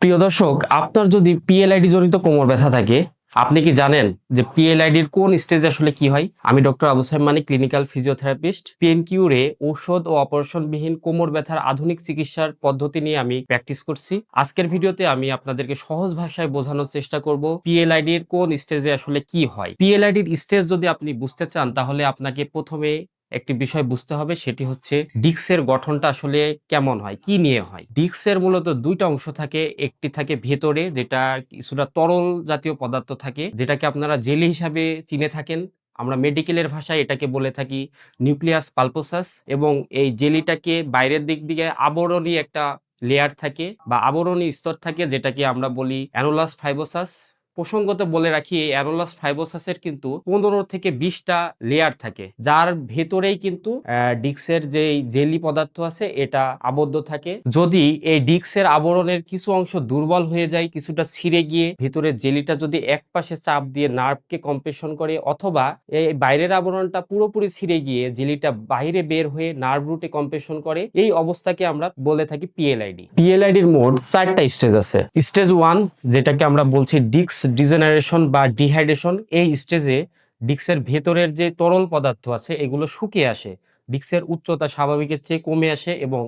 প্রিয় দর্শক, আপনার যদি পিএলআইডি জনিত কোমর ব্যথা থাকে, আপনি কি জানেন যে পিএলআইডির কোন স্টেজে আসলে কি হয়? আমি ডক্টর আবু সাইদ মানিক, ক্লিনিক্যাল ফিজিওথেরাপিস্ট। পিএনকিউরে ঔষধ ও অপারেশনবিহীন কোমর ব্যথার আধুনিক চিকিৎসার পদ্ধতি নিয়ে আমি প্র্যাকটিস করছি। আজকের ভিডিওতে আমি আপনাদেরকে সহজ ভাষায় বোঝানোর চেষ্টা করব পিএলআইডির কোন স্টেজে আসলে কি হয়। পিএলআইডির স্টেজ যদি আপনি বুঝতে চান, তাহলে আপনাকে প্রথমে একটি বিষয় বুঝতে হবে, সেটি হচ্ছে ডিস্কের গঠনটা আসলে কেমন হয়, কি নিয়ে হয়। ডিস্কের মূলত দুইটা অংশ থাকে, একটি থাকে ভেতরে, যেটা কিছুটা তরল জাতীয় পদার্থ থাকে, যেটাকে আপনারা জেলি হিসাবে চিনে থাকেন। আমরা মেডিকেলের ভাষায় এটাকে বলে থাকি নিউক্লিয়াস পালপোসাস। এবং এই জেলিটাকে বাইরের দিক দিকে আবরণী একটা লেয়ার থাকে বা আবরণী স্তর থাকে, যেটাকে আমরা বলি অ্যানুলাস ফাইবোসাস। প্রসঙ্গত বলে রাখি, এই অ্যানুলাস ফাইবোসাসের কিন্তু 15 থেকে 20টা লেয়ার থাকে, যার ভেতরেই কিন্তু ডিস্কের যে জেলি পদার্থ আছে এটা আবদ্ধ থাকে। যদি এই ডিস্কের আবরণের কিছু অংশ দুর্বল হয়ে যায়, কিছুটা ছিঁড়ে গিয়ে ভিতরের জেলিটা যদি একপাশে চাপ দিয়ে নার্ভকে কম্প্রেশন করে, অথবা এই বাইরের আবরণটা পুরোপুরি ছিঁড়ে গিয়ে জেলিটা বাইরে বের হয়ে নার্ভ রুটে কম্প্রেশন করে, এই অবস্থাকে আমরা বলে থাকি পিএলআইডি। পিএলআইডির মোট 4টা স্টেজ আছে। স্টেজ 1, যেটাকে আমরা বলছি ডিস্ক ডিজেনারেশন বা ডিহাইড্রেশন। এই স্টেজে ডিস্কের ভেতরের যে তরল পদার্থ আছে এগুলো শুকিয়ে আসে, ডিস্কের উচ্চতা স্বাভাবিকের চেয়ে কমে আসে এবং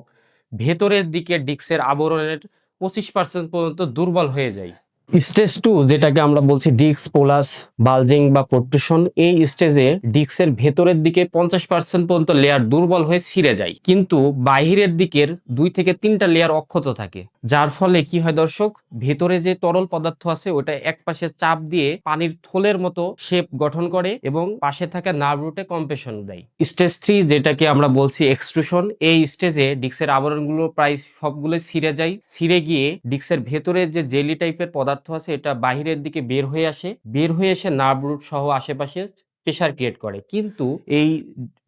ভেতরের দিকে ডিস্কের আবরণের 25% পর্যন্ত দুর্বল হয়ে যায়। স্টেজ 2, যেটাকে আমরা বলছি ডিস্ক পোলাস বালজিং বা প্রোট্রুশন। এই স্টেজে ডিস্কের ভেতরের দিকে 50% পর্যন্ত লেয়ার দুর্বল হয়ে ছিঁড়ে যায়, কিন্তু বাহিরের দিকের 2 থেকে 3টা লেয়ার অক্ষত থাকে। যার ফলে কি হয় দর্শক, ভেতরে যে তরল পদার্থ আছে ওটা একপাশে চাপ দিয়ে পানির থলের মতো শেপ গঠন করে এবং পাশে থাকা নার্ভ রুটে কম্প্রেশন দেয়। স্টেজ 3, যেটাকে আমরা বলছি এক্সট্রুশন। এই স্টেজে ডিস্কের আবরণগুলো প্রায় সবগুলো ছিঁড়ে যায়, ছিঁড়ে গিয়ে ডিস্কের ভেতরে যে জেলি টাইপের পদার্থ আছে এটা বাহিরের দিকে বের হয়ে আসে, বের হয়ে এসে নার্ভ রুট সহ আশেপাশে প্রেসার ক্রিয়েট করে। কিন্তু এই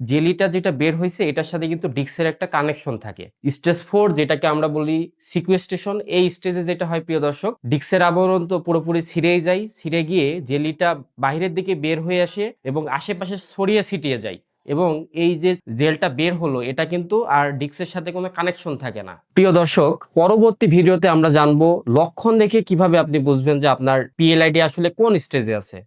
জেলিটা যেটা বের হয়েছে এটার সাথে কিন্তু ডিস্কের একটা কানেকশন থাকে। স্টেজ 4, যেটাকে আমরা বলি সিকুয়েস্ট্রেশন। এই স্টেজে যেটা হয় প্রিয় দর্শক, ডিস্কের আবরণ তো পুরোপুরি ছিঁড়েই যায়, ছিঁড়ে গিয়ে জেলিটা বাহিরের দিকে বের হয়ে আসে এবং আশেপাশে ছড়িয়ে ছিটিয়ে যায়, এবং এই যে জেলটা বের হলো এটা কিন্তু আর ডিস্কের সাথে কোনো কানেকশন থাকে না। প্রিয় দর্শক, পরবর্তী ভিডিওতে আমরা জানবো লক্ষণ দেখে কিভাবে আপনি বুঝবেন যে আপনার পিএলআইডি আসলে কোন স্টেজে আছে।